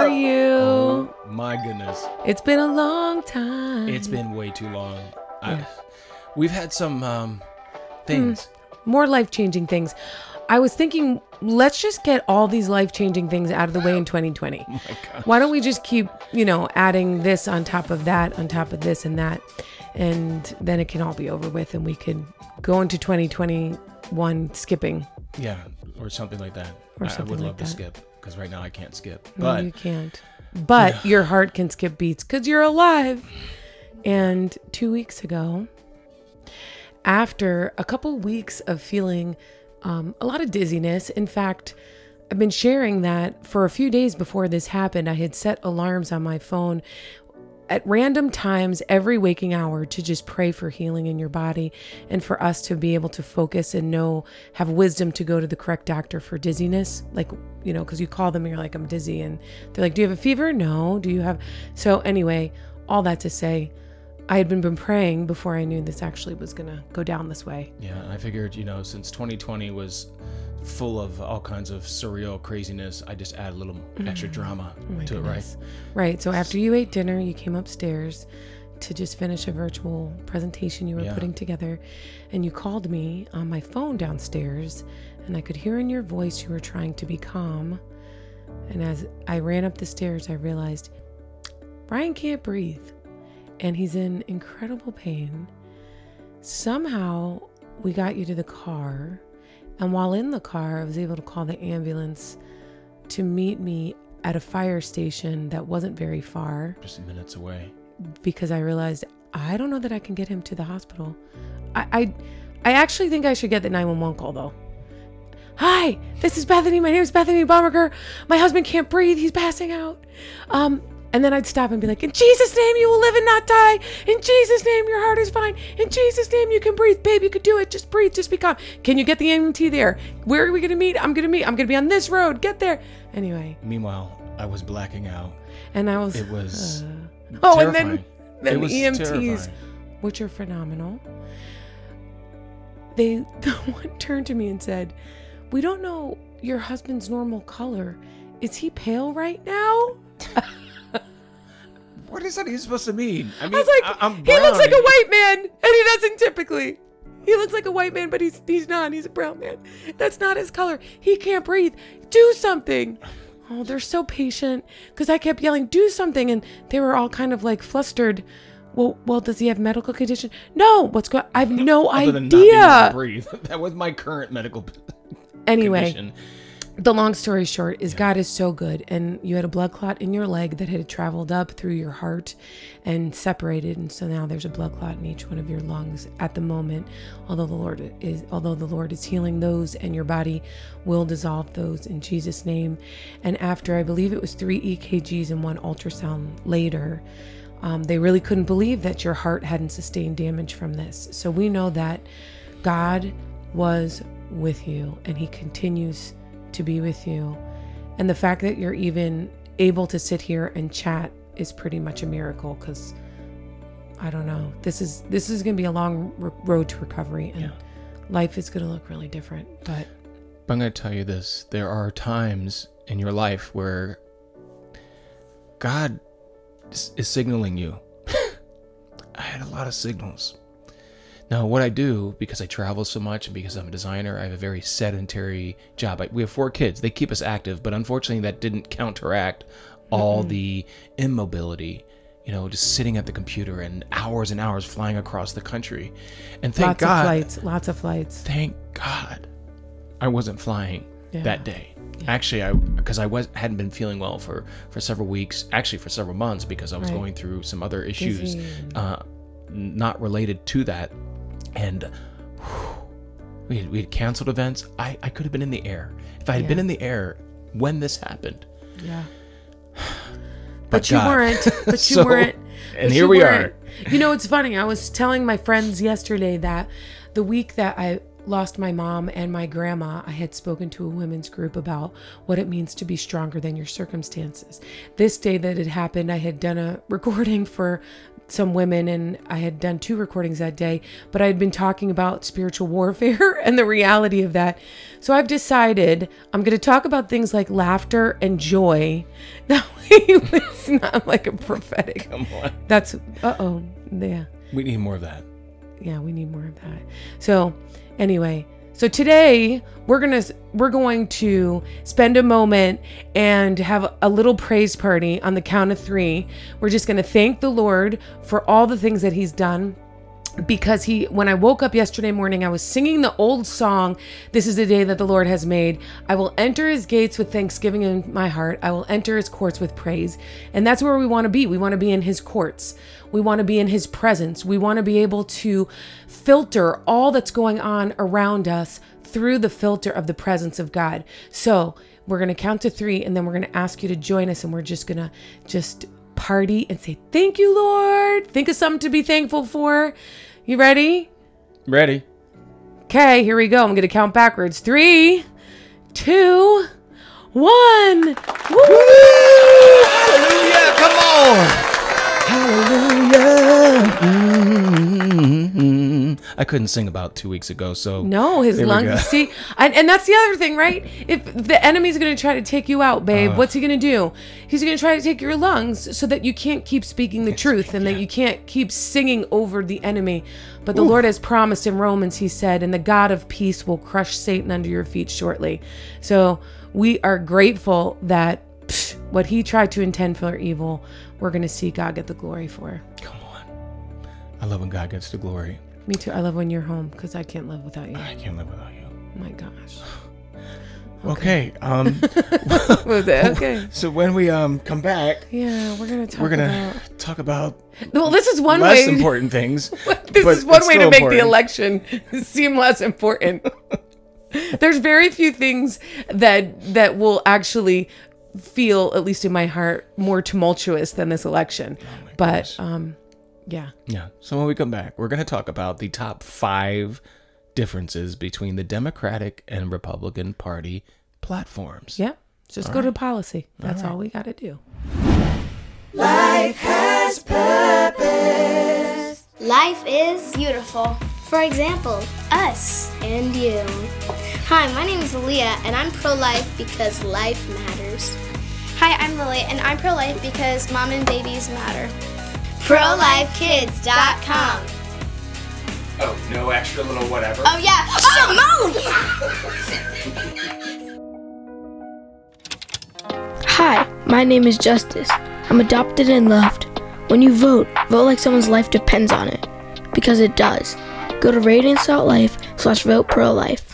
you? Oh my goodness. It's been a long time. It's been way too long. We've had some things. More life-changing things. I was thinking, let's just get all these life-changing things out of the way in 2020. Oh my gosh. Why don't we just keep, adding this on top of that, on top of this and that, and then it can all be over with and we could go into 2021 skipping. Yeah, or something like that. I would love to skip, because right now I can't skip. No, you can't. But your heart can skip beats because you're alive. And 2 weeks ago, after a couple weeks of feeling a lot of dizziness, in fact, I've been sharing that for a few days before this happened, I had set alarms on my phone at random times every waking hour to just pray for healing in your body and for us to be able to focus and have wisdom to go to the correct doctor for dizziness. Like, because you call them and you're like, I'm dizzy. And they're like, do you have a fever? No. Do you have? So anyway, all that to say, I had been praying before I knew this actually was going to go down this way. Yeah, I figured, since 2020 was full of all kinds of surreal craziness, I just add a little extra drama to it, right? Right. So after you ate dinner, you came upstairs to just finish a virtual presentation you were putting together, and you called me on my phone downstairs, and I could hear in your voice you were trying to be calm. And as I ran up the stairs, I realized Brian can't breathe. And he's in incredible pain. Somehow we got you to the car. And while in the car, I was able to call the ambulance to meet me at a fire station that wasn't very far. Just minutes away. Because I realized, I don't know that I can get him to the hospital. I actually think I should get the 911 call though. Hi, this is Bethany. My name is Bethany Bomberger. My husband can't breathe. He's passing out. And then I'd stop and be like, in Jesus' name, you will live and not die. In Jesus' name, your heart is fine. In Jesus' name, you can breathe. Babe, you could do it. Just breathe. Just be calm. Can you get the EMT there? Where are we going to meet? I'm going to be on this road. Get there. Anyway. Meanwhile, I was blacking out. And I was... It was terrifying. And then it was EMTs, terrifying. which are phenomenal. The one turned to me and said, we don't know your husband's normal color. Is he pale right now? What is that even supposed to mean? I mean, I was like, he looks like a white man, and he doesn't typically. He looks like a white man, but he's not. He's a brown man. That's not his color. He can't breathe. Do something. Oh, they're so patient, because I kept yelling, do something, and they were all kind of like flustered. Well, does he have medical condition? No. What's going? I have no Other idea. than not being able to breathe. That was my current medical condition. The long story short is God is so good, and you had a blood clot in your leg that had traveled up through your heart and separated, and so now there's a blood clot in each one of your lungs at the moment. Although the Lord is healing those, and your body will dissolve those in Jesus' name. And after, I believe it was 3 EKGs and 1 ultrasound later, they really couldn't believe that your heart hadn't sustained damage from this. So we know that God was with you, and He continues to be with you. And the fact that you're even able to sit here and chat is pretty much a miracle, because I don't know, this is going to be a long road to recovery, and life is going to look really different. But I'm going to tell you this, there are times in your life where God is signaling you. I had a lot of signals. Now, what I do, because I travel so much and because I'm a designer, I have a very sedentary job. We have 4 kids. They keep us active, but unfortunately that didn't counteract all the immobility, just sitting at the computer and hours flying across the country. And thank God. Lots of flights. Thank God I wasn't flying that day. Yeah. Actually, because I hadn't been feeling well for several weeks, actually for several months, because I was going through some other issues not related to that. And we had canceled events. I could have been in the air. If I had been in the air when this happened. Yeah. But you weren't. But you weren't. And here we are. It's funny. I was telling my friends yesterday that the week that I lost my mom and my grandma, I had spoken to a women's group about what it means to be stronger than your circumstances. This day that it happened, I had done a recording for some women, and I had done 2 recordings that day, but I had been talking about spiritual warfare and the reality of that. So I've decided I'm going to talk about things like laughter and joy. That way it's not like a prophetic. Come on. That's, yeah. We need more of that. Yeah, we need more of that. So anyway, so today we're going to spend a moment and have a little praise party on the count of 3. We're just going to thank the Lord for all the things that he's done. Because when I woke up yesterday morning, I was singing the old song, "This is the day that the Lord has made. I will enter his gates with thanksgiving in my heart. I will enter his courts with praise." And that's where we want to be. We want to be in his courts. We want to be in his presence. We want to be able to filter all that's going on around us through the filter of the presence of God. So we're going to count to 3, and then we're going to ask you to join us, and we're just going to party and say, "Thank you, Lord." Think of something to be thankful for. You ready? Ready. Okay, here we go. I'm going to count backwards. 3, 2, 1. Woo! Hallelujah! Come on! Hallelujah! I couldn't sing about 2 weeks ago, so no, his lungs. See, and that's the other thing, right? If the enemy's going to try to take you out, babe, what's he going to do? He's going to try to take your lungs so that you can't keep speaking the truth and that you can't keep singing over the enemy. But the Lord has promised in Romans, he said, "And the God of peace will crush Satan under your feet shortly." So we are grateful that what he tried to intend for evil, we're going to see God get the glory for. Come on. I love when God gets the glory. Me too. I love when you're home because I can't live without you. I can't live without you. Oh my gosh. Okay. Okay. So when we come back, yeah, we're gonna talk about well, this is one less way important things. This is one way to make important. the election seem less important. There's very few things that will actually feel, at least in my heart, more tumultuous than this election. Oh but yeah. So when we come back, we're going to talk about the top 5 differences between the Democratic and Republican Party platforms. Yeah. Just go to policy. That's all we got to do. Life has purpose. Life is beautiful. For example, us and you. Hi, my name is Aaliyah, and I'm pro-life because life matters. Hi, I'm Lily, and I'm pro-life because mom and babies matter. ProLifeKids.com. Oh, no extra little whatever? Oh, yeah. Hi, my name is Justice. I'm adopted and loved. When you vote like someone's life depends on it. Because it does. Go to radiance.life/vote pro-life.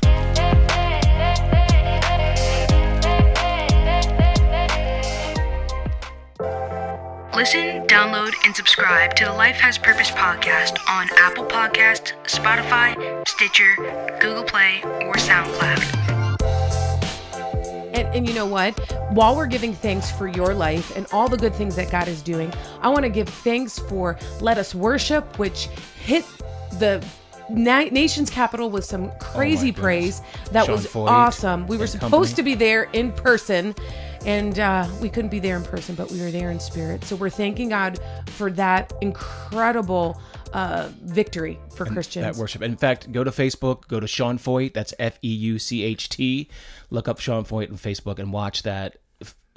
Listen, download, and subscribe to the Life Has Purpose podcast on Apple Podcasts, Spotify, Stitcher, Google Play, or SoundCloud. And you know what? While we're giving thanks for your life and all the good things that God is doing, I want to give thanks for Let Us Worship, which hit the nation's capital with some crazy praise. That Sean was Foyt awesome. We were and supposed company. to be there in person, and we couldn't be there in person, but we were there in spirit. So we're thanking God for that incredible victory for Christians. That worship. In fact, go to Facebook, go to Sean Foyt. That's Feucht. Look up Sean Foyt on Facebook and watch that.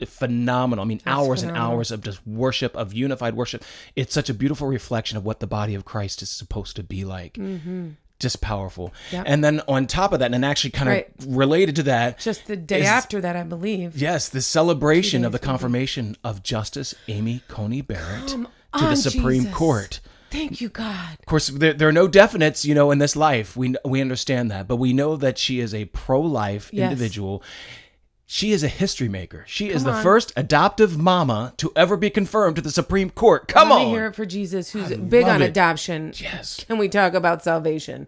Phenomenal. I mean, That's hours phenomenal. and hours of just worship, of unified worship. It's such a beautiful reflection of what the body of Christ is supposed to be like. Mm-hmm. Just powerful. Yep. And then on top of that, and actually kind of related to that, just the day after that, I believe. Yes, the celebration of the confirmation of Justice Amy Coney Barrett to the Supreme Jesus. Court. Thank you, God. Of course, there are no definites, in this life. We understand that, but we know that she is a pro-life individual. She is a history maker. She is the first adoptive mama to ever be confirmed to the Supreme Court. Come on. Let me hear it for Jesus, who's big on adoption. Yes. Can we talk about salvation?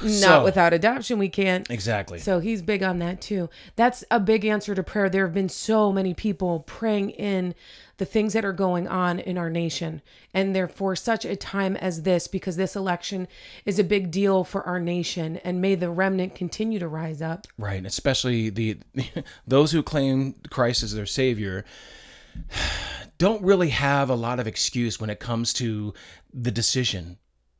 Not without adoption, we can't. Exactly. So he's big on that too. That's a big answer to prayer. There have been so many people praying in the things that are going on in our nation. And therefore, such a time as this, because this election is a big deal for our nation. And may the remnant continue to rise up. Right. Especially those who claim Christ as their savior. don't really have a lot of excuse when it comes to the decision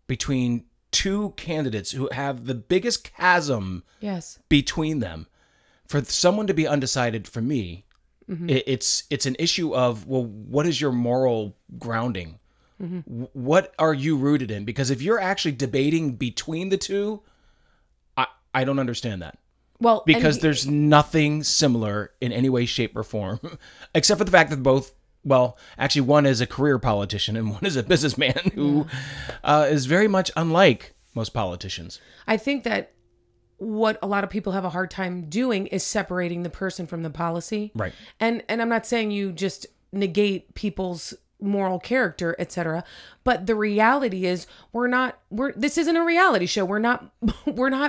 between two candidates who have the biggest chasm between them. For someone to be undecided, for me, it's an issue of, well, what is your moral grounding? What are you rooted in? Because if you're actually debating between the two, I don't understand that. Well, because there's nothing similar in any way, shape, or form, except for the fact that both, well, actually one is a career politician and one is a businessman who is very much unlike most politicians. I think that what a lot of people have a hard time doing is separating the person from the policy. Right. And I'm not saying you just negate people's moral character, etc. But the reality is this isn't a reality show. We're not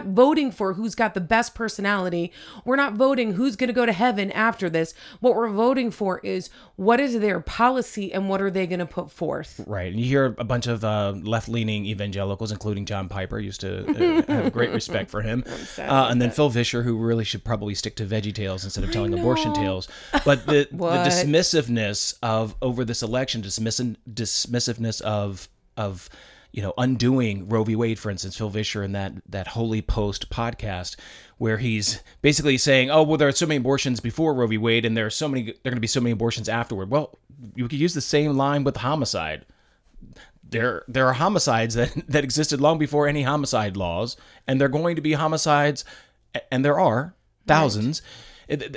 voting for who's got the best personality. We're not voting who's going to go to heaven after this. What we're voting for is what is their policy and what are they going to put forth. Right. And you hear a bunch of left-leaning evangelicals, including John Piper, used to have great respect for him. And then Phil Vischer, who really should probably stick to Veggie Tales instead of telling abortion tales. But the dismissiveness over this election, dismissiveness of undoing Roe v. Wade, for instance, Phil Vischer in that Holy Post podcast, where he's basically saying, oh, well, there are so many abortions before Roe v. Wade, and there are going to be so many abortions afterward. Well, you could use the same line with homicide. There are homicides that existed long before any homicide laws, and they're going to be homicides, and there are thousands. Right.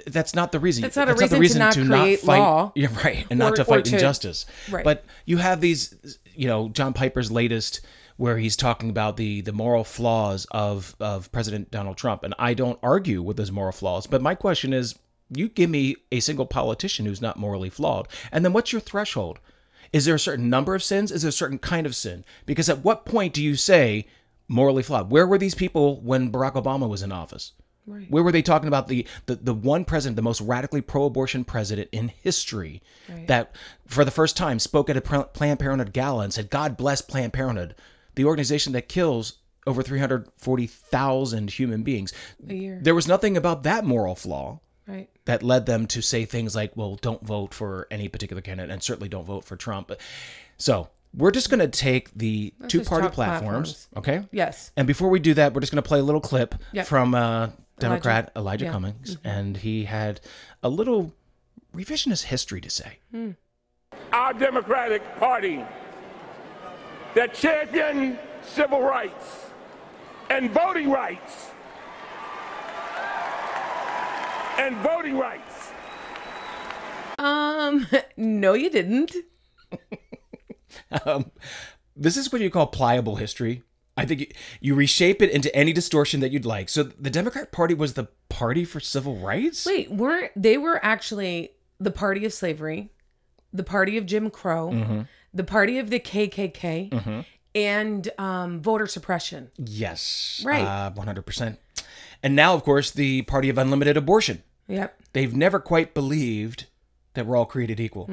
That's not the reason. That's not a reason to not create fight law. You're right, and not to fight injustice. Right. But you have these, John Piper's latest, where he's talking about the moral flaws of President Donald Trump, and I don't argue with those moral flaws. But my question is, you give me a single politician who's not morally flawed, and then what's your threshold? Is there a certain number of sins? Is there a certain kind of sin? Because at what point do you say morally flawed? Where were these people when Barack Obama was in office? Right. Where were they talking about the one president, the most radically pro-abortion president in history, that for the first time spoke at a Planned Parenthood gala and said, God bless Planned Parenthood, the organization that kills over 340,000 human beings a year. There was nothing about that moral flaw that led them to say things like, well, don't vote for any particular candidate and certainly don't vote for Trump. So we're just going to take the two-party platforms. Okay? Yes. And before we do that, we're just going to play a little clip from Democrat Elijah Cummings, and he had a little revisionist history to say. Our Democratic Party that championed civil rights and voting rights No, you didn't. This is what you call pliable history. I think you reshape it into any distortion that you'd like. So the Democrat Party was the party for civil rights? Wait, they were actually the party of slavery, the party of Jim Crow, the party of the KKK, and voter suppression. Yes. Right. 100%. And now, of course, the party of unlimited abortion. Yep. They've never quite believed that we're all created equal.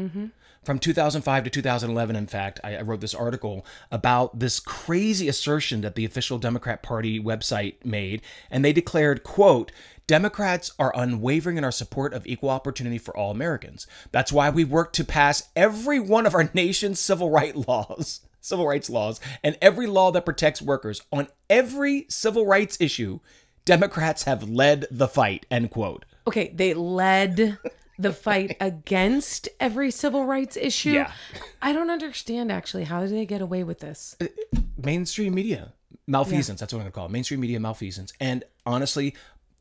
From 2005 to 2011, in fact, I wrote this article about this crazy assertion that the official Democrat Party website made, and they declared, quote, Democrats are unwavering in our support of equal opportunity for all Americans. That's why we work to pass every one of our nation's civil rights laws, and every law that protects workers. On every civil rights issue, Democrats have led the fight, end quote. Okay, they led the fight against every civil rights issue. Yeah. I don't understand, actually. How did they get away with this? Mainstream media malfeasance. That's what I'm going to call it. Mainstream media malfeasance. And honestly,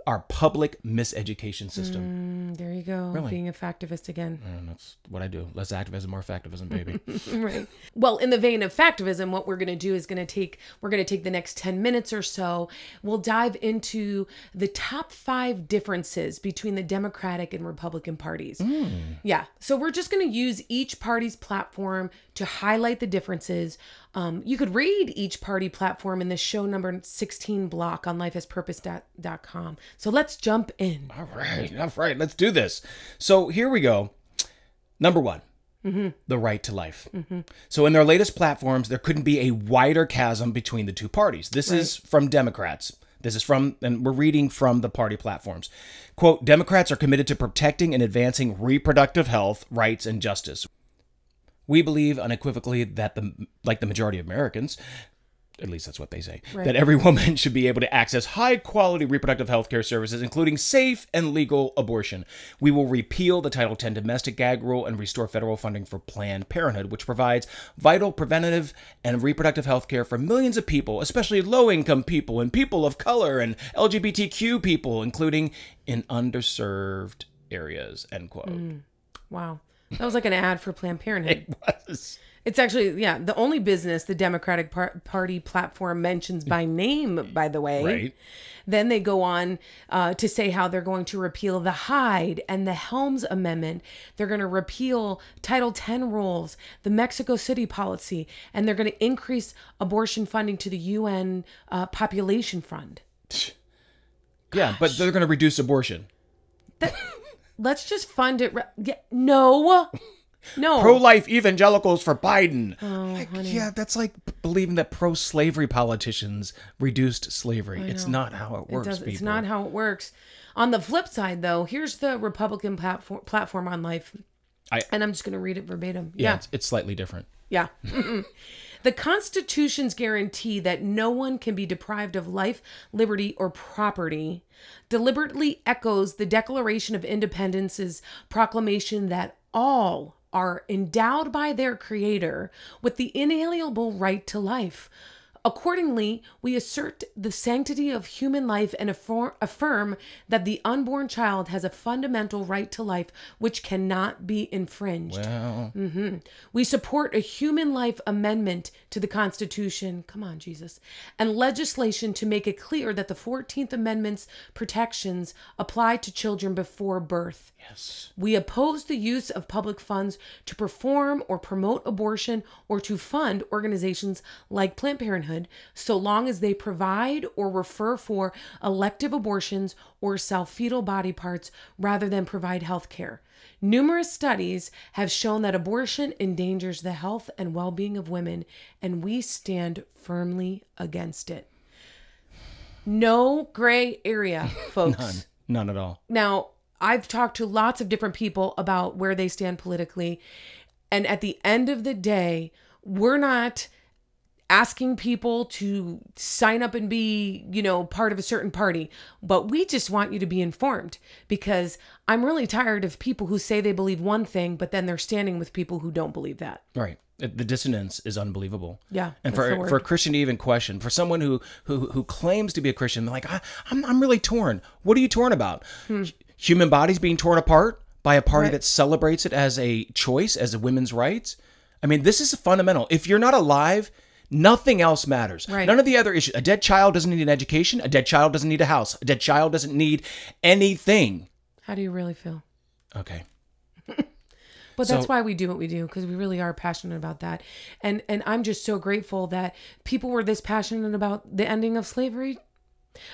our public miseducation system. There you go. Really? Being a factivist again. That's what I do. Less activism, more factivism, baby. Right. Well, in the vein of factivism, what we're going to do is we're going to take the next 10 minutes or so. We'll dive into the top 5 differences between the Democratic and Republican parties. Yeah. So we're just going to use each party's platform to highlight the differences. You could read each party platform in the show number 16 block on lifehaspurpose.com. So let's jump in. All right. Let's do this. So here we go. Number 1, the right to life. So in their latest platforms, there couldn't be a wider chasm between the two parties. This is from Democrats. This is from, and we're reading from the party platforms. Quote, Democrats are committed to protecting and advancing reproductive health, rights, and justice. We believe unequivocally that like the majority of Americans, at least that's what they say, that every woman should be able to access high-quality reproductive health care services, including safe and legal abortion. We will repeal the Title X domestic gag rule and restore federal funding for Planned Parenthood, which provides vital preventative and reproductive health care for millions of people, especially low-income people and people of color and LGBTQ people, including in underserved areas, end quote. Wow. That was like an ad for Planned Parenthood. It was. It's actually, the only business the Democratic Party platform mentions by name, by the way. Right. Then they go on to say how they're going to repeal the Hyde and the Helms Amendment. They're going to repeal Title X rules, the Mexico City policy, and they're going to increase abortion funding to the UN Population Fund. Yeah, but they're going to reduce abortion. Let's just fund it. No. Pro-life evangelicals for Biden. Honey. Yeah, that's like believing that pro-slavery politicians reduced slavery. It's not how it works, people. It's not how it works. On the flip side, though, here's the Republican platform on life. And I'm just going to read it verbatim. Yeah. It's slightly different. Yeah. The Constitution's guarantee that no one can be deprived of life, liberty, or property deliberately echoes the Declaration of Independence's proclamation that all are endowed by their Creator with the inalienable right to life. Accordingly, we assert the sanctity of human life and affirm that the unborn child has a fundamental right to life which cannot be infringed. Well. We support a human life amendment to the Constitution, come on, Jesus, and legislation to make it clear that the 14th Amendment's protections apply to children before birth. Yes. We oppose the use of public funds to perform or promote abortion or to fund organizations like Planned Parenthood, so long as they provide or refer for elective abortions or sell fetal body parts rather than provide health care. Numerous studies have shown that abortion endangers the health and well-being of women, and we stand firmly against it. No gray area, folks. None at all. Now, I've talked to lots of different people about where they stand politically, and at the end of the day, we're not asking people to sign up and be, part of a certain party, but we just want you to be informed, because I'm really tired of people who say they believe one thing, but then they're standing with people who don't believe that. Right. The dissonance is unbelievable. Yeah. And for a Christian to even question, for someone who claims to be a Christian, like, I'm really torn. What are you torn about? Human bodies being torn apart by a party that celebrates it as a choice, as a women's rights? I mean, this is fundamental. If you're not alive, nothing else matters. Right. None of the other issues. A dead child doesn't need an education. A dead child doesn't need a house. A dead child doesn't need anything. How do you really feel? Okay. But that's why we do what we do, because we really are passionate about that. And I'm just so grateful that people were this passionate about the ending of slavery.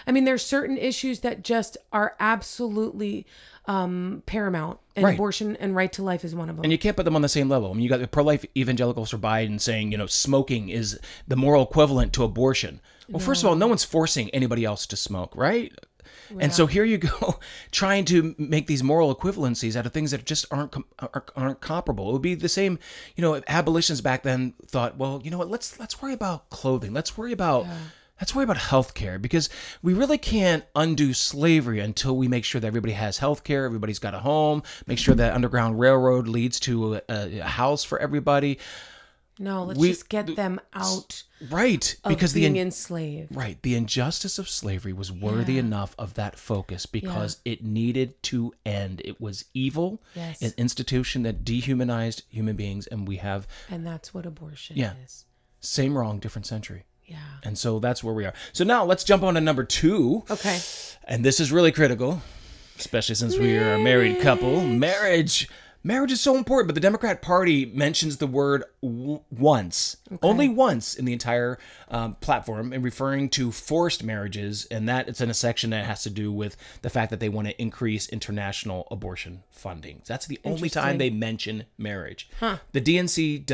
I mean, there's certain issues that just are absolutely paramount, and abortion and right to life is one of them. And you can't put them on the same level. I mean, you got the pro-life evangelicals for Biden saying, smoking is the moral equivalent to abortion. Well, first of all, no one's forcing anybody else to smoke, right? Yeah. And so here you go, trying to make these moral equivalencies out of things that just aren't comparable. It would be the same, abolitionists back then thought, well, you know what? Let's worry about clothing. Let's worry about healthcare, because we really can't undo slavery until we make sure that everybody has healthcare, everybody's got a home, make sure that Underground Railroad leads to a house for everybody. No, let's just get them out. Right, because being enslaved. Right, the injustice of slavery was worthy enough of that focus, because it needed to end. It was evil, an institution that dehumanized human beings, and that's what abortion is. Same wrong, different century. Yeah. And so that's where we are. So now let's jump on to number 2. Okay. And this is really critical, especially since we are a married couple. Marriage is so important, but the Democrat Party mentions the word once, only once in the entire platform, and referring to forced marriages, and that it's in a section that has to do with the fact that they want to increase international abortion funding. That's the only time they mention marriage. The DNC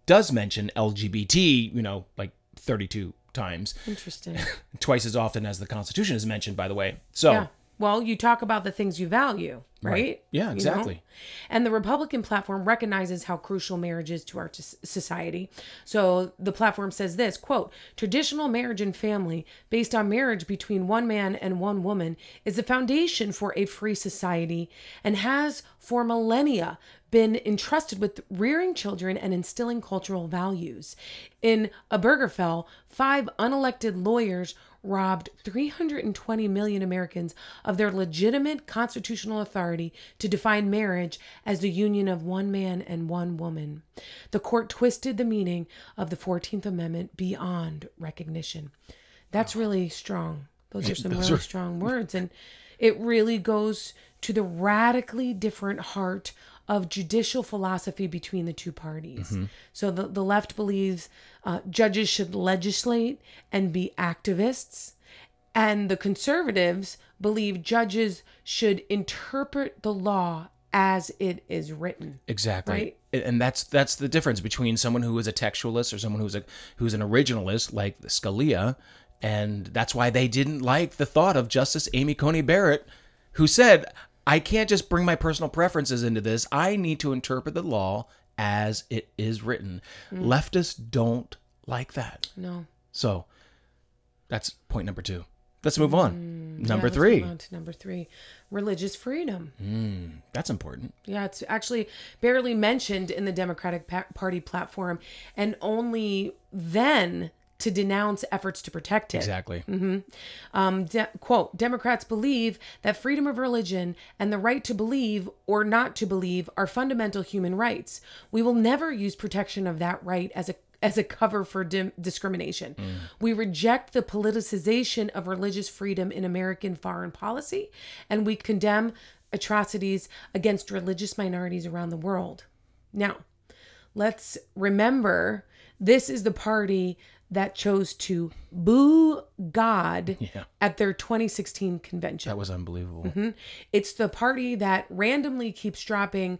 does mention LGBT, like 32 times. Interesting. Twice as often as the Constitution is mentioned, by the way. So, yeah. Well, you talk about the things you value, right? Yeah, exactly. You know? And the Republican platform recognizes how crucial marriage is to our society. So the platform says this, quote, traditional marriage and family based on marriage between one man and one woman is the foundation for a free society and has for millennia been entrusted with rearing children and instilling cultural values. In Obergefell, 5 unelected lawyers robbed 320 million Americans of their legitimate constitutional authority to define marriage as the union of one man and one woman. The court twisted the meaning of the 14th Amendment beyond recognition. That's really strong. Those are some really strong words. And it really goes to the radically different heart of judicial philosophy between the two parties. Mm-hmm. So the left believes judges should legislate and be activists, and the conservatives believe judges should interpret the law as it is written. Exactly. Right? And that's the difference between someone who is a textualist or someone who's an originalist like Scalia, and that's why they didn't like the thought of Justice Amy Coney Barrett, who said, I can't just bring my personal preferences into this. I need to interpret the law as it is written. Leftists don't like that. No. So that's point number 2. Let's move on. Number 3. Let's move on to number 3. Religious freedom. That's important. Yeah, it's actually barely mentioned in the Democratic Party platform, and only then to denounce efforts to protect it. Exactly. Quote, Democrats believe that freedom of religion and the right to believe or not to believe are fundamental human rights. We will never use protection of that right as a cover for discrimination. We reject the politicization of religious freedom in American foreign policy, and we condemn atrocities against religious minorities around the world. Now, let's remember, this is the party that chose to boo God at their 2016 convention. That was unbelievable. It's the party that randomly keeps dropping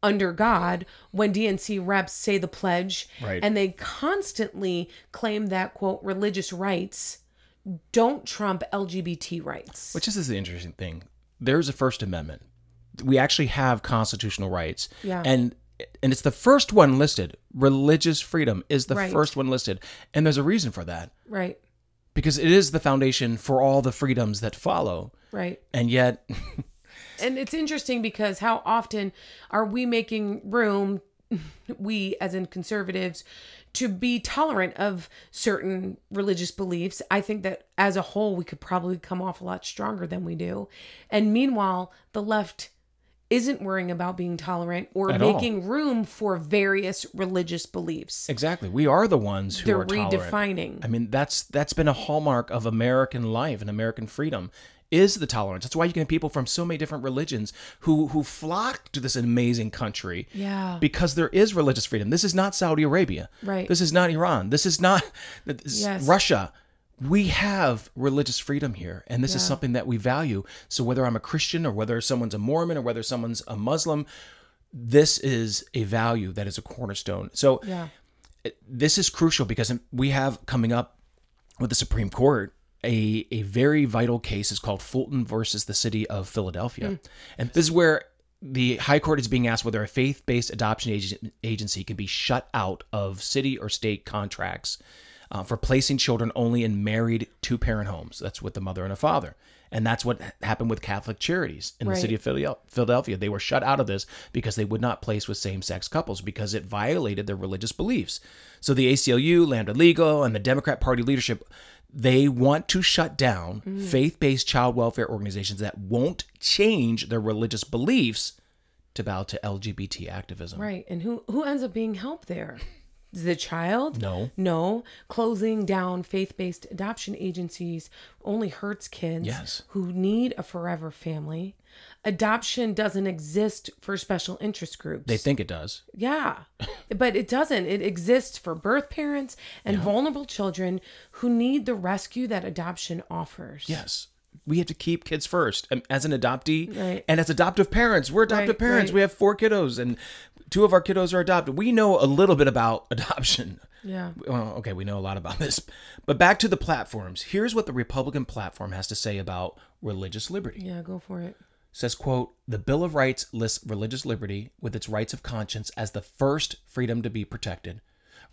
under God when DNC reps say the pledge. Right. And they constantly claim that, quote, religious rights don't trump LGBT rights. Which is the interesting thing. There's a First Amendment. We actually have constitutional rights. Yeah. And it's the first one listed. Religious freedom is the Right. first one listed. And there's a reason for that. Right. Because it is the foundation for all the freedoms that follow. Right. And yet... And it's interesting because how often are we making room, we as in conservatives, to be tolerant of certain religious beliefs? I think that as a whole, we could probably come off a lot stronger than we do. And meanwhile, the left isn't worrying about being tolerant or At making all. room for various religious beliefs. Exactly. We are the ones who They're are tolerant. redefining. I mean, that's been a hallmark of American life and American freedom, is the tolerance. That's why you can have people from so many different religions who flock to this amazing country. Yeah. Because there is religious freedom. This is not Saudi Arabia. Right. This is not Iran. This is not Russia. We have religious freedom here, and this is something that we value. So whether I'm a Christian or whether someone's a Mormon or whether someone's a Muslim, this is a value that is a cornerstone. So this is crucial because we have coming up with the Supreme Court a very vital case. Is called Fulton versus the City of Philadelphia. And this is where the High Court is being asked whether a faith-based adoption agency can be shut out of city or state contracts for placing children only in married 2-parent homes. That's with the mother and a father. And that's what happened with Catholic Charities in the city of Philadelphia. They were shut out of this because they would not place with same-sex couples because it violated their religious beliefs. So the ACLU, Lambda Legal, and the Democrat Party leadership, they want to shut down faith-based child welfare organizations that won't change their religious beliefs to bow to LGBT activism. Right. And who ends up being helped there? The child? No. Closing down faith-based adoption agencies only hurts kids who need a forever family. Adoption doesn't exist for special interest groups. They think it does. Yeah, but it doesn't. It exists for birth parents and vulnerable children who need the rescue that adoption offers. Yes. We have to keep kids first. As an adoptee and as adoptive parents, we're adoptive parents. We have 4 kiddos and 2 of our kiddos are adopted. We know a little bit about adoption. Yeah. Well, okay, we know a lot about this. But back to the platforms. Here's what the Republican platform has to say about religious liberty. Yeah, go for it. Says, quote, the Bill of Rights lists religious liberty with its rights of conscience as the first freedom to be protected.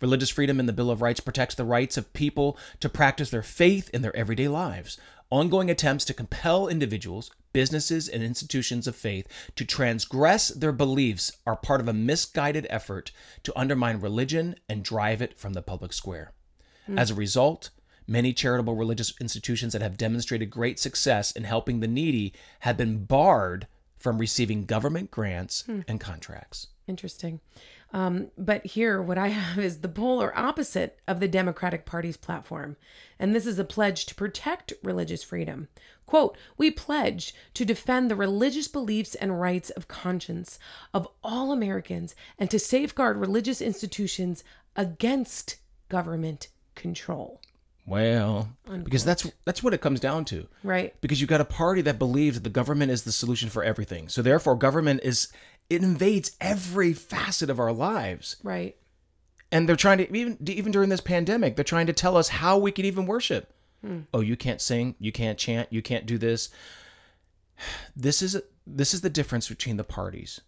Religious freedom in the Bill of Rights protects the rights of people to practice their faith in their everyday lives. Ongoing attempts to compel individuals, businesses, and institutions of faith to transgress their beliefs are part of a misguided effort to undermine religion and drive it from the public square. As a result, many charitable religious institutions that have demonstrated great success in helping the needy have been barred from receiving government grants and contracts. Interesting. But here, what I have is the polar opposite of the Democratic Party's platform. And this is a pledge to protect religious freedom. Quote, we pledge to defend the religious beliefs and rights of conscience of all Americans and to safeguard religious institutions against government control. Well, because that's what it comes down to. Right. Because you got a party that believes that the government is the solution for everything. So therefore, it invades every facet of our lives. Right. And they're trying to, even during this pandemic, they're trying to tell us how we can even worship. Oh, you can't sing, you can't chant, you can't do this. This is the difference between the parties,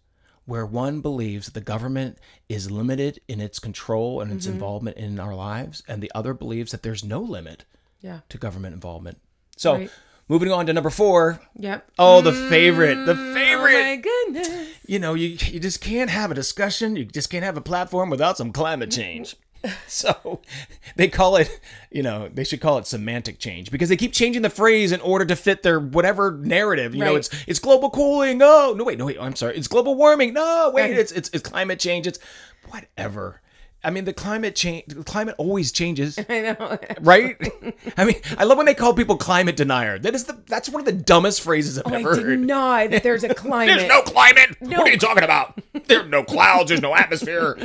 where one believes that the government is limited in its control and its involvement in our lives, and the other believes that there's no limit to government involvement. So, moving on to number 4. Yep. Oh, the favorite. Oh my goodness. You know, you just can't have a discussion. You just can't have a platform without some climate change. So they call it, they should call it semantic change, because they keep changing the phrase in order to fit their whatever narrative. You know, it's global cooling. Oh, no, wait. I'm sorry. It's global warming. No, wait, it's climate change. It's whatever. I mean, the climate always changes. I know. Right? I mean, I love when they call people climate denier. That's one of the dumbest phrases I've ever heard. I deny that there's a climate. There's no climate. No. What are you talking about? There's no clouds. There's no atmosphere.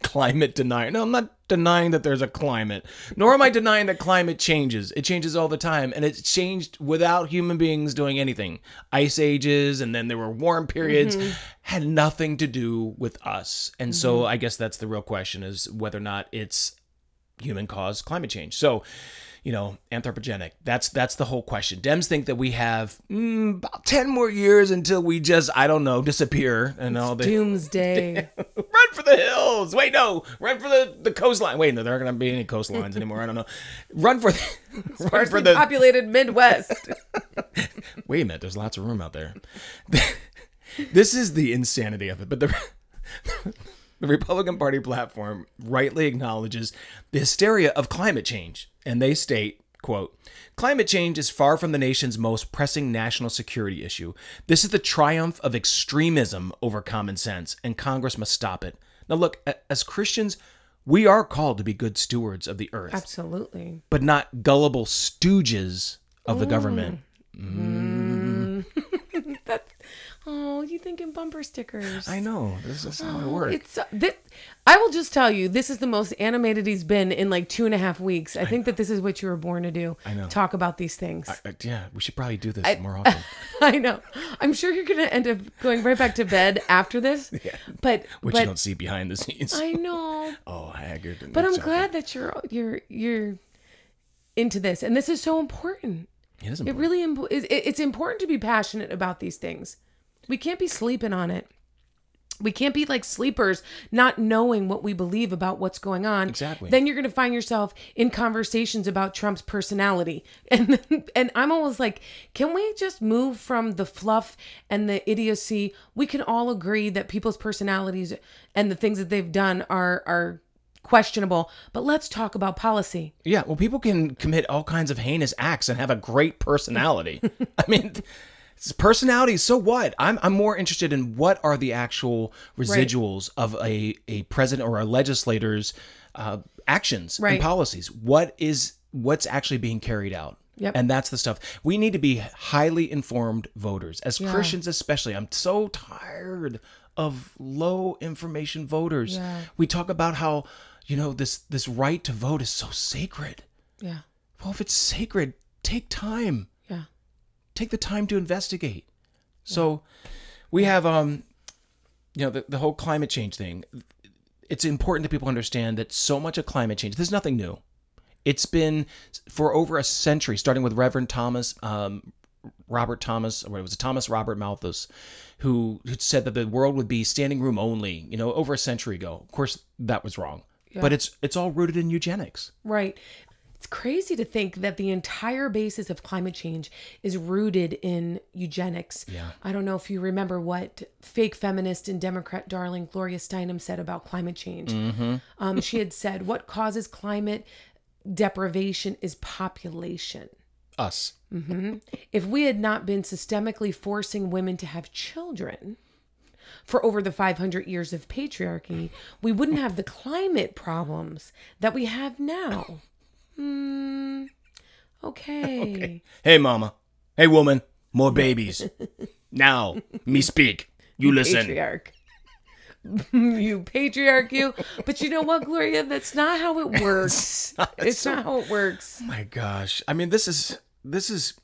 Climate denier. No, I'm not denying that there's a climate. Nor am I denying that climate changes. It changes all the time. And it's changed without human beings doing anything. Ice ages, and then there were warm periods. Had nothing to do with us. And so I guess that's the real question, is whether or not it's human-caused climate change. So, anthropogenic. That's the whole question. Dems think that we have about 10 more years until we just, I don't know, disappear. And all the doomsday. Run for the hills. Wait, no. Run for the coastline. Wait, no, there aren't going to be any coastlines anymore. I don't know. Run for the populated Midwest. Wait a minute. There's lots of room out there. This is the insanity of it. But the Republican Party platform rightly acknowledges the hysteria of climate change. And they state, quote, climate change is far from the nation's most pressing national security issue. This is the triumph of extremism over common sense, and Congress must stop it. Now, look, as Christians, we are called to be good stewards of the earth. Absolutely. But not gullible stooges of the government. Oh, you thinking bumper stickers? I know. This is how it works. I will just tell you, this is the most animated he's been in like 2.5 weeks. I think that this is what you were born to do. I know. Talk about these things. Yeah, we should probably do this more often. I know. I'm sure you're going to end up going right back to bed after this. Yeah. But you don't see behind the scenes. I know. Oh, haggard. But I'm glad that you're into this, and this is so important. It is important. It really it's important to be passionate about these things. We can't be sleeping on it. We can't be like sleepers, not knowing what we believe about what's going on. Exactly. Then you're going to find yourself in conversations about Trump's personality. And I'm almost like, can we just move from the fluff and the idiocy? We can all agree that people's personalities and the things that they've done are questionable, but let's talk about policy. Yeah, well, people can commit all kinds of heinous acts and have a great personality. I mean... Personality, so what? I'm more interested in what are the actual residuals of a president or a legislator's actions and policies. What's actually being carried out? Yep. And that's the stuff. We need to be highly informed voters. As Christians especially, I'm so tired of low information voters. Yeah. We talk about how, this right to vote is so sacred. Yeah. Well, if it's sacred, take time. Take the time to investigate. So we have, the whole climate change thing. it's important that people understand that so much of climate change, this is nothing new. It's been for over a century, starting with Reverend Thomas Robert Malthus, who said that the world would be standing room only, over a century ago. Of course, that was wrong. Yeah. But it's all rooted in eugenics. Right. It's crazy to think that the entire basis of climate change is rooted in eugenics. Yeah. I don't know if you remember what fake feminist and Democrat darling Gloria Steinem said about climate change. Mm-hmm. She had said, what causes climate deprivation is population. Us. Mm-hmm. If we had not been systemically forcing women to have children for over the 500 years of patriarchy, we wouldn't have the climate problems that we have now. Okay. Hey, mama. Hey, woman. More babies. Now, me speak. You listen. Patriarch. You patriarch, you. But you know what, Gloria? That's not how it works. It's not how it works. Oh my gosh. I mean, this is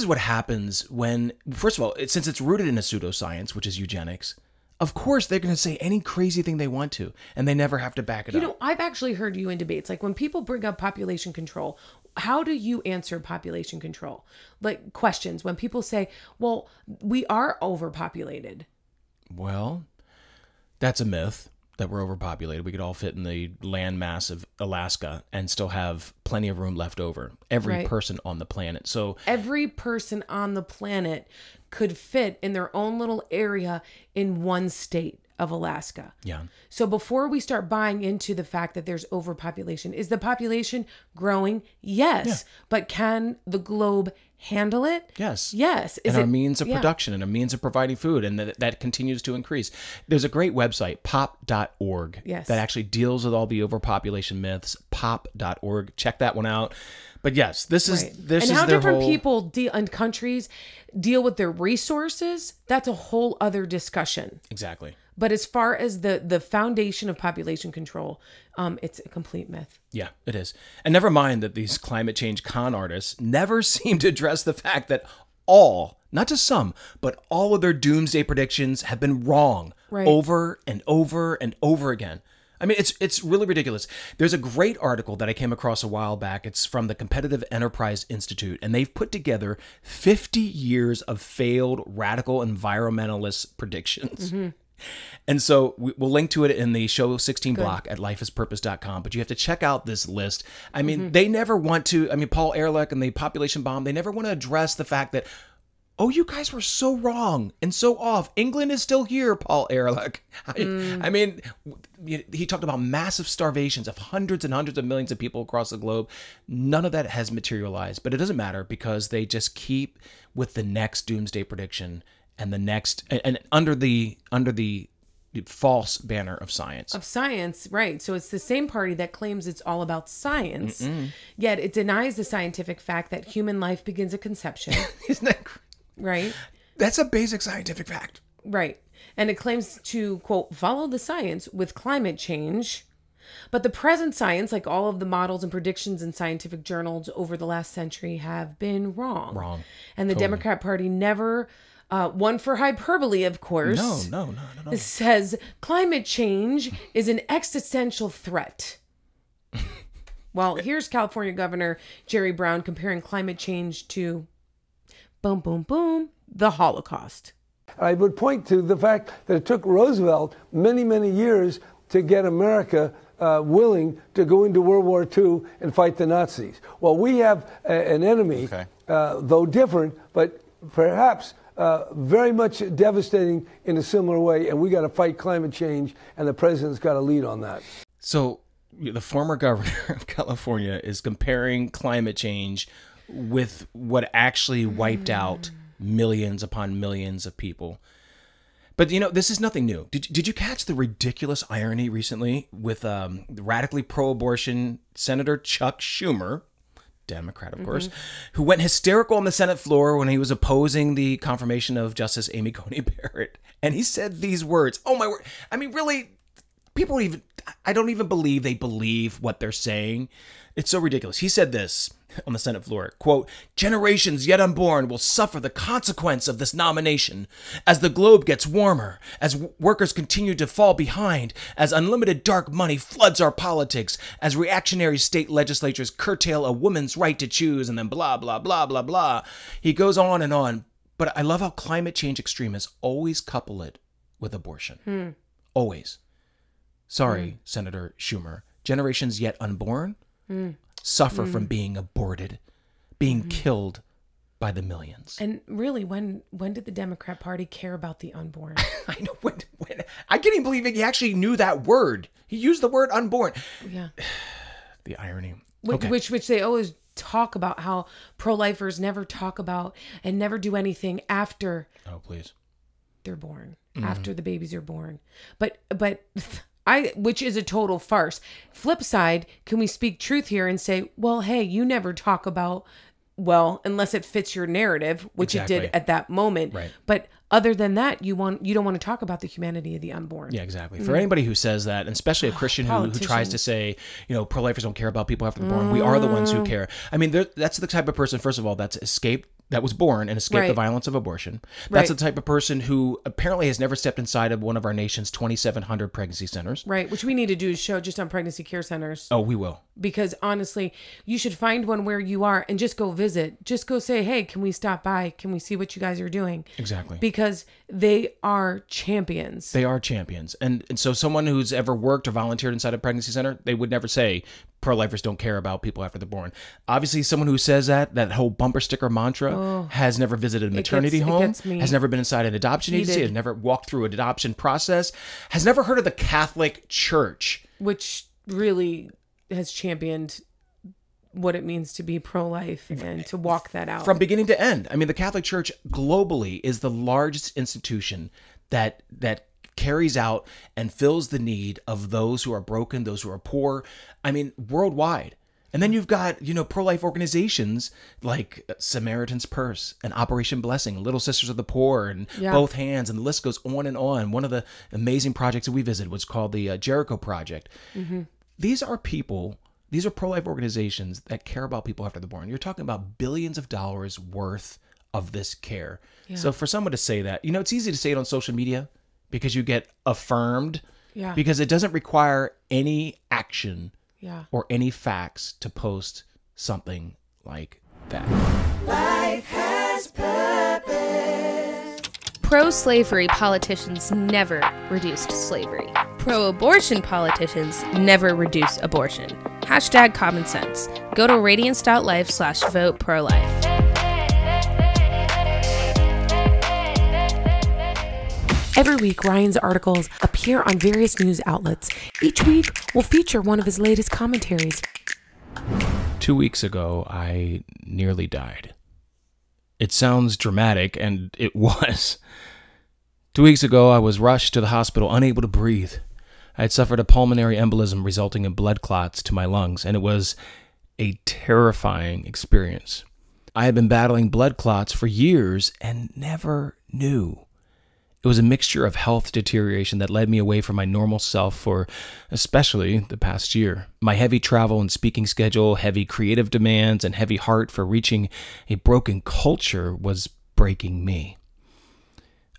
what happens when, first of all, since it's rooted in a pseudoscience, which is eugenics, of course they're going to say any crazy thing they want to, and they never have to back it up. I've actually heard you in debates, like when people bring up population control, how do you answer population control? Like questions when people say, well, we are overpopulated. Well, that's a myth that we're overpopulated. We could all fit in the land mass of Alaska and still have plenty of room left over. Every person on the planet. So every person on the planet could fit in their own little area in one state of Alaska. Yeah. So before we start buying into the fact that there's overpopulation, is the population growing? Yes. Yeah. But can the globe handle it? Yes. Yes. And our means of production and our means of providing food, and that continues to increase. There's a great website, pop.org, that actually deals with all the overpopulation myths, pop.org. Check that one out. But yes, this is how different people and countries deal with their resources, that's a whole other discussion. Exactly. But as far as the foundation of population control, it's a complete myth. Yeah, it is. And never mind that these climate change con artists never seem to address the fact that all, not just some, but all of their doomsday predictions have been wrong over and over and over again. I mean, it's really ridiculous. There's a great article that I came across a while back. It's from the Competitive Enterprise Institute, and they've put together 50 years of failed radical environmentalist predictions. Mm-hmm. And so we'll link to it in the show 16 block at lifeispurpose.com. But you have to check out this list. I mean, they never want to, Paul Ehrlich and the population bomb, they never want to address the fact that, oh, you guys were so wrong and so off. England is still here, Paul Ehrlich. I mean, he talked about massive starvations of hundreds and hundreds of millions of people across the globe. None of that has materialized, but it doesn't matter because they just keep with the next doomsday prediction and the next, and under the false banner of science. Of science, right. So it's the same party that claims it's all about science, yet it denies the scientific fact that human life begins at conception. Isn't that crazy? Right. That's a basic scientific fact. Right. And it claims to, quote, follow the science with climate change. But the present science, like all of the models and predictions in scientific journals over the last century, have been wrong. And the Democrat Party never, one for hyperbole, of course. No. Says climate change is an existential threat. Well, here's California Governor Jerry Brown comparing climate change to boom, boom, boom, the Holocaust. I would point to the fact that it took Roosevelt many, many years to get America willing to go into World War II and fight the Nazis. Well, we have an enemy, though different, but perhaps very much devastating in a similar way, and we got to fight climate change, and the president's got to lead on that. So the former governor of California is comparing climate change with what actually wiped out millions upon millions of people. But, this is nothing new. Did you catch the ridiculous irony recently with radically pro-abortion Senator Chuck Schumer, Democrat, of course, who went hysterical on the Senate floor when he was opposing the confirmation of Justice Amy Coney Barrett? And he said these words. Oh, my word. I mean, really, I don't even believe they believe what they're saying. It's so ridiculous. He said this. on the Senate floor, quote, generations yet unborn will suffer the consequence of this nomination as the globe gets warmer, as workers continue to fall behind, as unlimited dark money floods our politics, as reactionary state legislatures curtail a woman's right to choose, and then blah, blah, blah, blah, blah. He goes on and on. But I love how climate change extremists always couple it with abortion. Always. Sorry, Senator Schumer. Generations yet unborn suffer from being aborted, being killed by the millions. And really, when did the Democrat Party care about the unborn? I know. When I can't even believe he actually knew that word. He used the word unborn. Yeah. The irony. Which they always talk about, how pro-lifers never talk about and never do anything after they're born, after the babies are born. But which is a total farce. Flip side, can we speak truth here and say, well, hey, you never talk about, well, unless it fits your narrative, which it did at that moment. Right. But other than that, you don't want to talk about the humanity of the unborn. Yeah, exactly. For anybody who says that, and especially a Christian who tries to say, pro-lifers don't care about people after they're born, we are the ones who care. I mean, that's the type of person, first of all, that was born and escaped the violence of abortion. That's the type of person who apparently has never stepped inside of one of our nation's 2,700 pregnancy centers. Right, which we need to do a show just on pregnancy care centers. Oh, we will. Because honestly, you should find one where you are and just go visit. Just go say, hey, can we stop by? Can we see what you guys are doing? Exactly. Because they are champions. They are champions. And so someone who's ever worked or volunteered inside a pregnancy center, they would never say pro-lifers don't care about people after they're born. Obviously, someone who says that whole bumper sticker mantra has never visited a maternity home, has never been inside an adoption agency, has never walked through an adoption process, has never heard of the Catholic Church. Which really has championed what it means to be pro-life and to walk that out. From beginning to end. I mean, the Catholic Church globally is the largest institution that carries out and fills the need of those who are broken, those who are poor. I mean, worldwide. And then you've got, pro-life organizations like Samaritan's Purse and Operation Blessing, Little Sisters of the Poor, and Both Hands, and the list goes on and on. One of the amazing projects that we visited was called the Jericho Project. These are pro-life organizations that care about people after they're born. You're talking about billions of dollars worth of this care. Yeah. So for someone to say that, it's easy to say it on social media because you get affirmed. Yeah. Because it doesn't require any action or any facts to post something like that. Life has purpose. Pro-slavery politicians never reduced slavery. Pro-abortion politicians never reduce abortion. Hashtag common sense. Go to radiance.life/vote pro-life. Every week, Ryan's articles appear on various news outlets. Each week, we'll feature one of his latest commentaries. 2 weeks ago, I nearly died. It sounds dramatic, and it was. 2 weeks ago, I was rushed to the hospital, unable to breathe. I had suffered a pulmonary embolism resulting in blood clots to my lungs, and it was a terrifying experience. I had been battling blood clots for years and never knew. It was a mixture of health deterioration that led me away from my normal self for especially the past year. My heavy travel and speaking schedule, heavy creative demands, and heavy heart for reaching a broken culture was breaking me.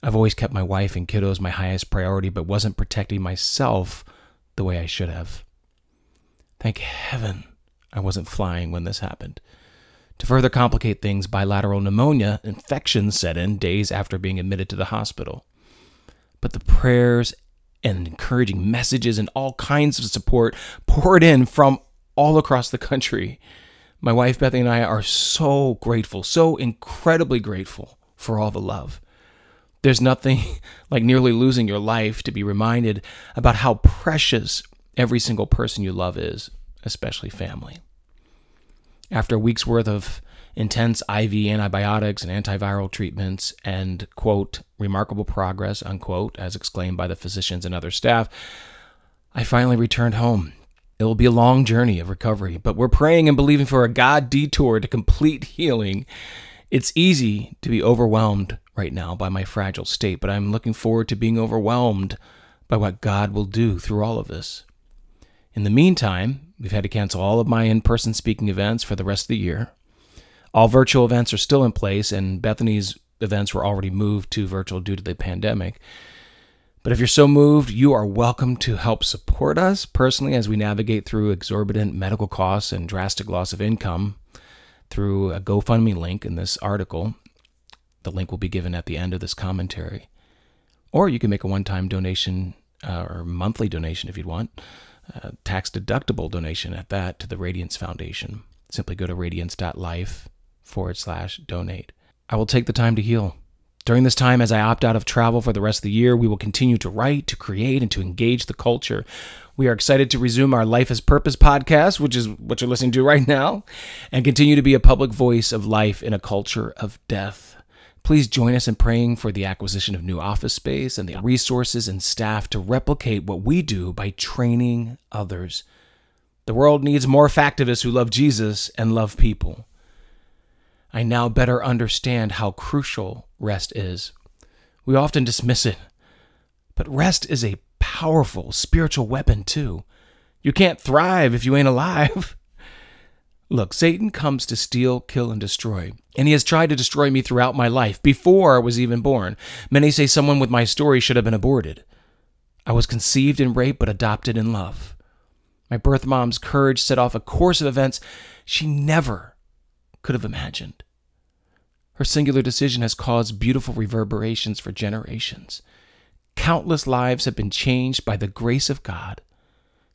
I've always kept my wife and kiddos my highest priority, but wasn't protecting myself the way I should have. Thank heaven I wasn't flying when this happened. To further complicate things, bilateral pneumonia infection set in days after being admitted to the hospital. But the prayers and encouraging messages and all kinds of support poured in from all across the country. My wife, Bethany, and I are so grateful, so incredibly grateful for all the love. There's nothing like nearly losing your life to be reminded about how precious every single person you love is, especially family. After a week's worth of intense IV antibiotics and antiviral treatments and, quote, remarkable progress, unquote, as exclaimed by the physicians and other staff, I finally returned home. It will be a long journey of recovery, but we're praying and believing for a God detour to complete healing. It's easy to be overwhelmed right now by my fragile state, but I'm looking forward to being overwhelmed by what God will do through all of this. In the meantime, we've had to cancel all of my in-person speaking events for the rest of the year. All virtual events are still in place, and Bethany's events were already moved to virtual due to the pandemic. But if you're so moved, you are welcome to help support us personally as we navigate through exorbitant medical costs and drastic loss of income through a GoFundMe link in this article. The link will be given at the end of this commentary. Or you can make a one-time donation or monthly donation if you'd want, tax-deductible donation at that, to the Radiance Foundation. Simply go to radiance.life/donate. I will take the time to heal. During this time, as I opt out of travel for the rest of the year, we will continue to write, to create, and to engage the culture. We are excited to resume our Life as Purpose podcast, which is what you're listening to right now, and continue to be a public voice of life in a culture of death. Please join us in praying for the acquisition of new office space and the resources and staff to replicate what we do by training others. The world needs more factivists who love Jesus and love people. I now better understand how crucial rest is. We often dismiss it, but rest is a powerful spiritual weapon too. You can't thrive if you ain't alive. Look, Satan comes to steal, kill, and destroy, and he has tried to destroy me throughout my life, before I was even born. Many say someone with my story should have been aborted. I was conceived in rape, but adopted in love. My birth mom's courage set off a course of events she never could have imagined. Her singular decision has caused beautiful reverberations for generations. Countless lives have been changed by the grace of God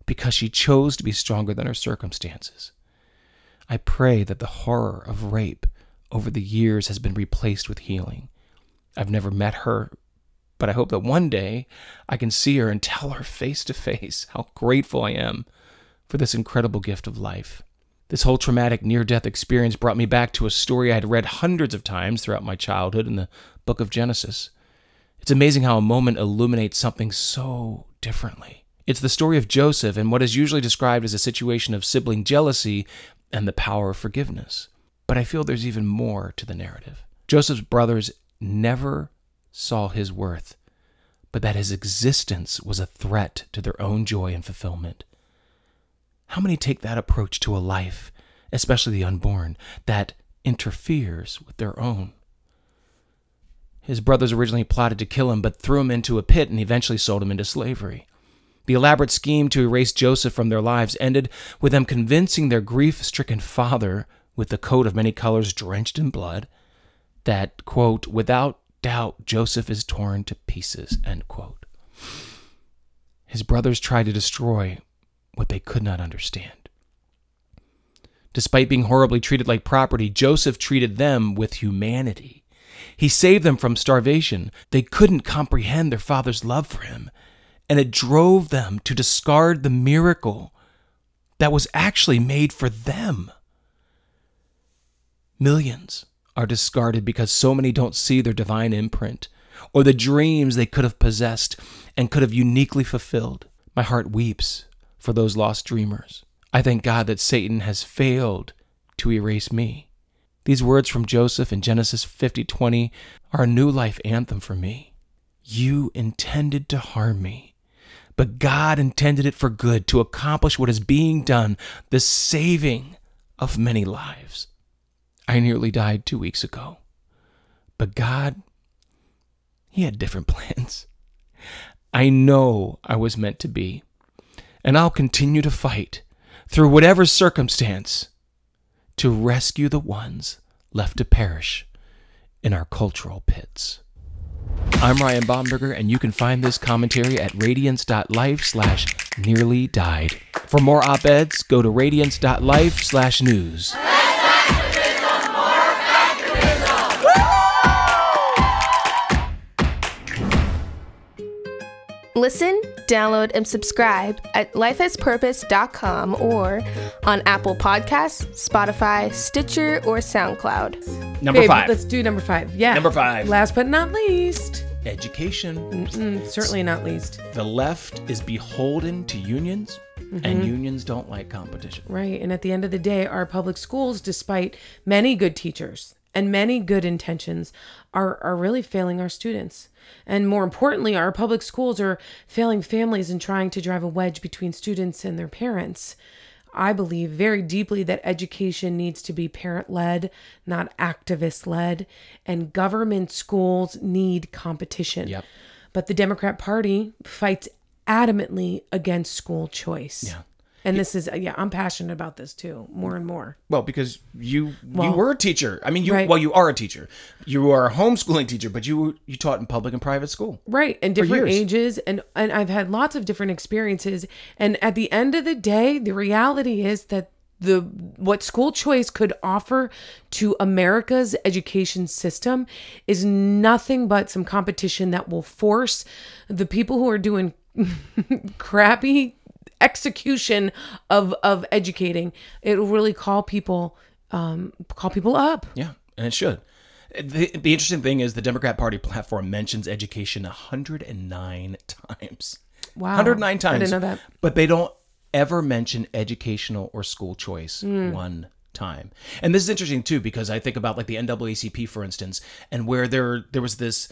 because she chose to be stronger than her circumstances. I pray that the horror of rape over the years has been replaced with healing. I've never met her, but I hope that one day I can see her and tell her face to face how grateful I am for this incredible gift of life. This whole traumatic near-death experience brought me back to a story I had read hundreds of times throughout my childhood in the book of Genesis. It's amazing how a moment illuminates something so differently. It's the story of Joseph and what is usually described as a situation of sibling jealousy and the power of forgiveness. But I feel there's even more to the narrative. Joseph's brothers never saw his worth, but that his existence was a threat to their own joy and fulfillment. How many take that approach to a life, especially the unborn, that interferes with their own? His brothers originally plotted to kill him, but threw him into a pit and eventually sold him into slavery. The elaborate scheme to erase Joseph from their lives ended with them convincing their grief-stricken father, with the coat of many colors drenched in blood, that, quote, without doubt Joseph is torn to pieces, end quote. His brothers tried to destroy what they could not understand. Despite being horribly treated like property, Joseph treated them with humanity. He saved them from starvation. They couldn't comprehend their father's love for him, and it drove them to discard the miracle that was actually made for them. Millions are discarded because so many don't see their divine imprint or the dreams they could have possessed and could have uniquely fulfilled. My heart weeps for those lost dreamers. I thank God that Satan has failed to erase me. These words from Joseph in Genesis 50:20 are a new life anthem for me. You intended to harm me, but God intended it for good, to accomplish what is being done, the saving of many lives. I nearly died 2 weeks ago, but God, He had different plans. I know I was meant to be, and I'll continue to fight through whatever circumstance to rescue the ones left to perish in our cultural pits. I'm Ryan Bomberger, and you can find this commentary at radiance.life/nearly died. For more op-eds, go to radiance.life/news. Listen, download, and subscribe at lifehaspurpose.com or on Apple Podcasts, Spotify, Stitcher, or SoundCloud. Number 5. Let's do number 5. Yeah. Number 5. Last but not least. Education. Certainly not least. The left is beholden to unions, and unions don't like competition. Right. And at the end of the day, our public schools, despite many good teachers and many good intentions are really failing our students. And more importantly, our public schools are failing families and trying to drive a wedge between students and their parents. I believe very deeply that education needs to be parent-led, not activist-led, and government schools need competition. Yep. But the Democrat Party fights adamantly against school choice. Yeah. And this is, I'm passionate about this too, more and more. Well, because you were a teacher. I mean, you Right. you are a teacher. You are a homeschooling teacher, but you taught in public and private school. Right. And For different years. ages. And I've had lots of different experiences. And at the end of the day, the reality is that what school choice could offer to America's education system is nothing but some competition that will force the people who are doing crappy execution of educating. It'll really call people up. Yeah, and it should. The interesting thing is the Democrat Party platform mentions education 109 times. Wow. 109 times. I didn't know that. But they don't ever mention educational or school choice one time. And this is interesting too, because I think about like the NAACP, for instance, and where there was this,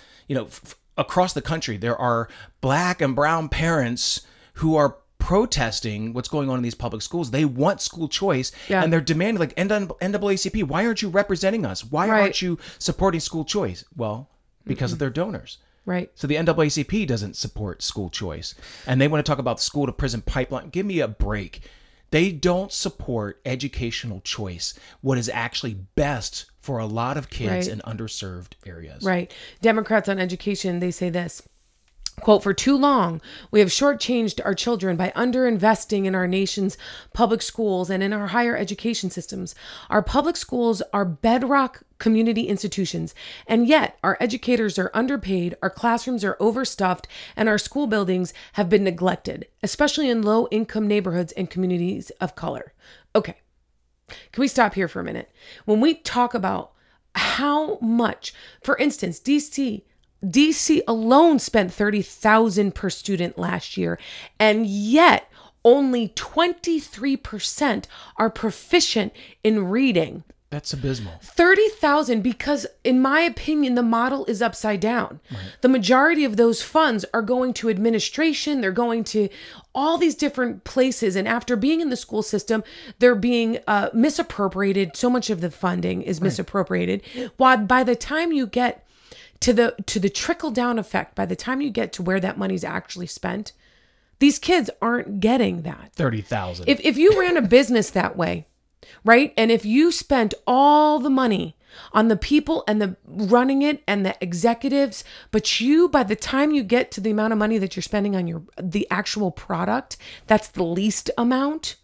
across the country, there are Black and brown parents who are protesting what's going on in these public schools. They want school choice, and they're demanding, like, NAACP, why aren't you representing us? Why aren't you supporting school choice? Well, because of their donors. Right. So the NAACP doesn't support school choice, and they want to talk about the school to prison pipeline. Give me a break. They don't support educational choice, what is actually best for a lot of kids in underserved areas. Right. Democrats on education, they say this. Quote, for too long, we have shortchanged our children by underinvesting in our nation's public schools and in our higher education systems. Our public schools are bedrock community institutions, and yet our educators are underpaid, our classrooms are overstuffed, and our school buildings have been neglected, especially in low-income neighborhoods and communities of color. Okay, can we stop here for a minute? When we talk about how much, for instance, DC alone spent $30,000 per student last year, and yet only 23% are proficient in reading. That's abysmal. 30,000, because in my opinion, the model is upside down. Right. The majority of those funds are going to administration. They're going to all these different places. And after being in the school system, they're being misappropriated. So much of the funding is misappropriated. While by the time you get to the trickle down effect, by the time you get to where that money's actually spent, these kids aren't getting that. 30,000. If you ran a business that way, right? And if you spent all the money on the people and the running it and the executives, but by the time you get to the amount of money that you're spending on the actual product, that's the least amount.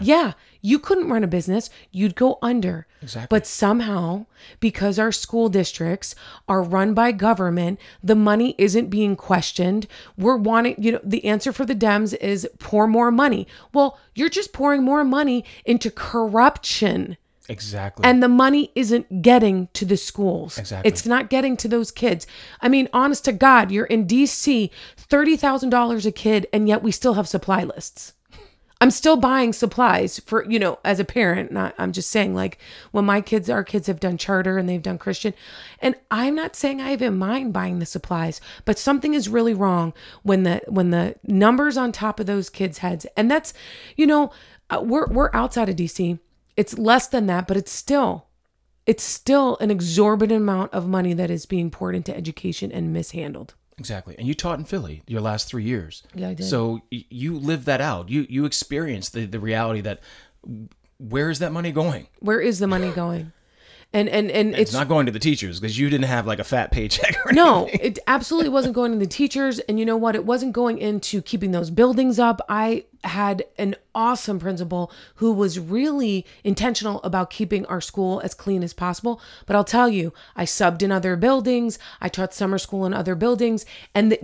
Yeah, you couldn't run a business. You'd go under. Exactly. But somehow, because our school districts are run by government, the money isn't being questioned. We're wanting, the answer for the Dems is pour more money. Well, you're just pouring more money into corruption. Exactly. And the money isn't getting to the schools. Exactly. It's not getting to those kids. I mean, honest to God, you're in DC, $30,000 a kid, and yet we still have supply lists. I'm still buying supplies for, as a parent. I'm just saying, like, when our kids have done charter and they've done Christian. And I'm not saying I even mind buying the supplies, but something is really wrong when the numbers on top of those kids' heads. And that's, we're outside of DC. It's less than that, but it's still an exorbitant amount of money that is being poured into education and mishandled. Exactly. And you taught in Philly your last 3 years. Yeah, I did. So you lived that out. You experienced the reality that where is that money going? Where is the money going? And it's not going to the teachers because you didn't have like a fat paycheck or no, anything. it absolutely wasn't going to the teachers. And you know what? It wasn't going into keeping those buildings up. I had an awesome principal who was really intentional about keeping our school as clean as possible. But I'll tell you, I subbed in other buildings. I taught summer school in other buildings, and that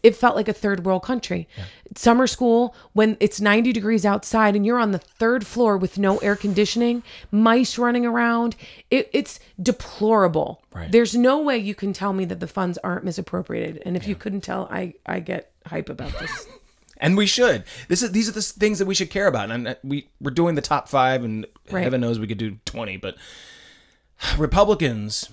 it felt like a third world country. Yeah. Summer school, when it's 90 degrees outside and you're on the third floor with no air conditioning, mice running around, it's deplorable. Right. There's no way you can tell me that the funds aren't misappropriated. And if you couldn't tell, I get hype about this. And we should. These are the things that we should care about. And we're doing the top 5, and heaven knows we could do 20. But Republicans,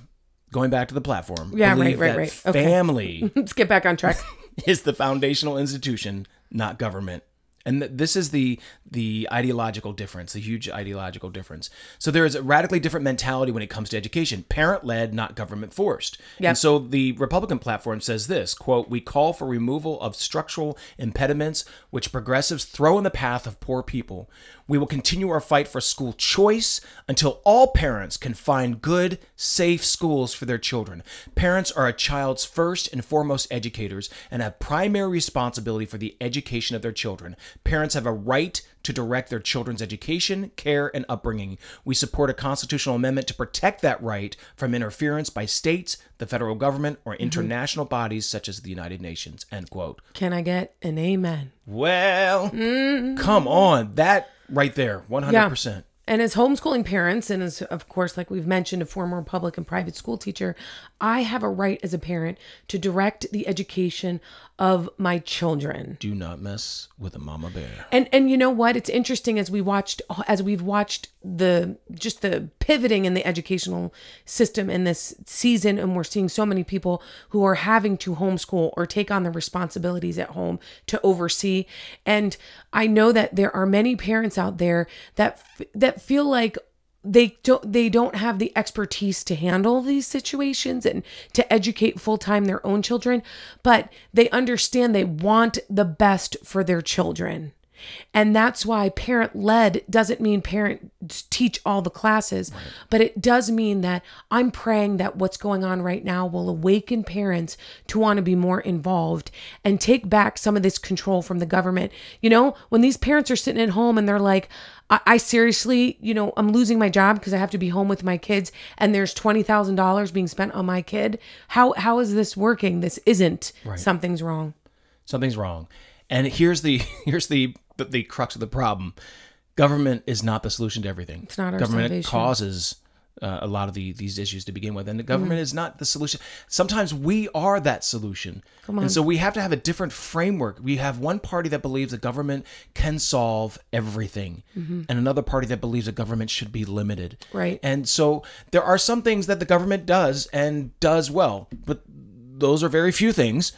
going back to the platform, right. Okay. Family Let's get back on track. is the foundational institution, not government. And this is the ideological difference, the huge ideological difference. So there is a radically different mentality when it comes to education, parent-led, not government-forced. Yep. And so the Republican platform says this, quote, "We call for removal of structural impediments which progressives throw in the path of poor people. We will continue our fight for school choice until all parents can find good, safe schools for their children. Parents are a child's first and foremost educators and have primary responsibility for the education of their children. Parents have a right to direct their children's education, care, and upbringing. We support a constitutional amendment to protect that right from interference by states, the federal government, or international bodies such as the United Nations," end quote. Can I get an amen? Well, come on. That right there, 100%. Yeah. And as homeschooling parents, and as, of course, like we've mentioned, a former public and private school teacher, I have a right as a parent to direct the education of my children. Do not mess with a mama bear. And you know what? It's interesting as we've watched the pivoting in the educational system in this season, and we're seeing so many people who are having to homeschool or take on the responsibilities at home to oversee. And I know that there are many parents out there that feel like they don't have the expertise to handle these situations and to educate full-time their own children, but they understand they want the best for their children. And that's why parent-led doesn't mean parents teach all the classes, right, but it does mean that I'm praying that what's going on right now will awaken parents to want to be more involved and take back some of this control from the government. You know, when these parents are sitting at home and they're like, I seriously, I'm losing my job because I have to be home with my kids and there's $20,000 being spent on my kid. How is this working? This isn't. Right. Something's wrong. Something's wrong. And here's the crux of the problem. Government is not the solution to everything. It's not our government salvation. Causes a lot of these issues to begin with, and the government is not the solution. Sometimes we are that solution. Come on. And so we have to have a different framework. We have one party that believes the government can solve everything, and another party that believes the government should be limited. Right. And so there are some things that the government does and does well, but those are very few things.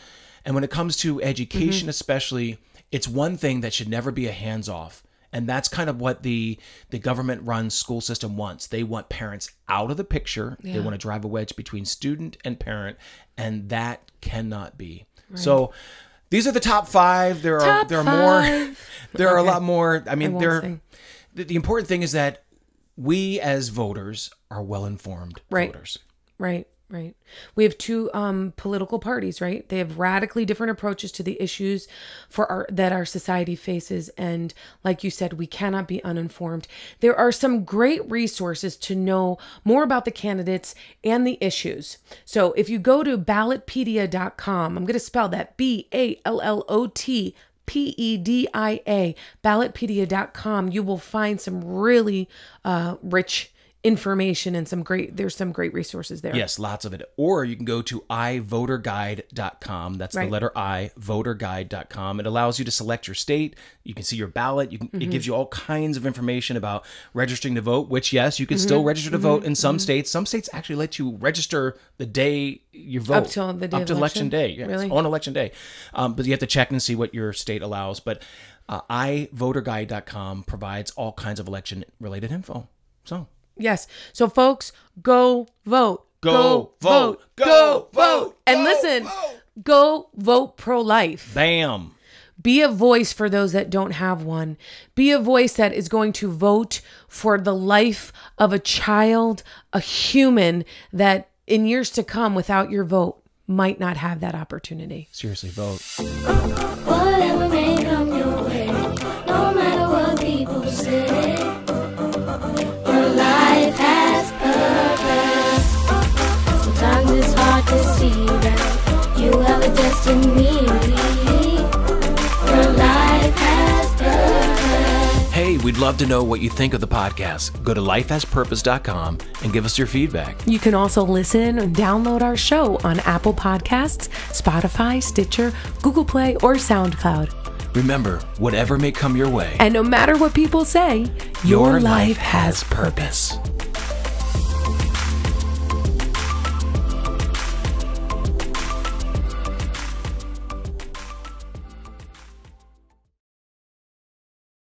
And when it comes to education, especially, it's one thing that should never be a hands-off. And that's kind of what the government-run school system wants. They want parents out of the picture. Yeah. They want to drive a wedge between student and parent, and that cannot be. Right. So these are the top 5. There are more. There are a lot more. I mean, the important thing is that we as voters are well-informed voters. Right. Right. We have 2 political parties, right? They have radically different approaches to the issues that our society faces. And like you said, we cannot be uninformed. There are some great resources to know more about the candidates and the issues. So if you go to ballotpedia.com, I'm going to spell that BALLOTPEDIA, ballotpedia.com, you will find some really rich information and there's some great resources there. Yes, lots of it. Or you can go to ivoterguide.com. That's the letter I, voterguide.com. It allows you to select your state. You can see your ballot. It gives you all kinds of information about registering to vote, which, yes, you can still register to vote in some states. Some states actually let you register the day you vote. Up till the day up to election day. Yes, really? On election day. But you have to check and see what your state allows. But ivoterguide.com provides all kinds of election-related info. So... Yes. So folks, go vote. Go vote. Go vote. And listen, go vote pro-life. Bam. Be a voice for those that don't have one. Be a voice that is going to vote for the life of a child, a human that in years to come without your vote might not have that opportunity. Seriously, vote. Whatever may come your way, no matter what people say. Life has purpose. Sometimes it's hard to see that you have a destiny. Your life has purpose. Hey, we'd love to know what you think of the podcast. Go to lifehaspurpose.com and give us your feedback. You can also listen and download our show on Apple Podcasts, Spotify, Stitcher, Google Play, or SoundCloud. Remember, whatever may come your way, and no matter what people say, your life has purpose.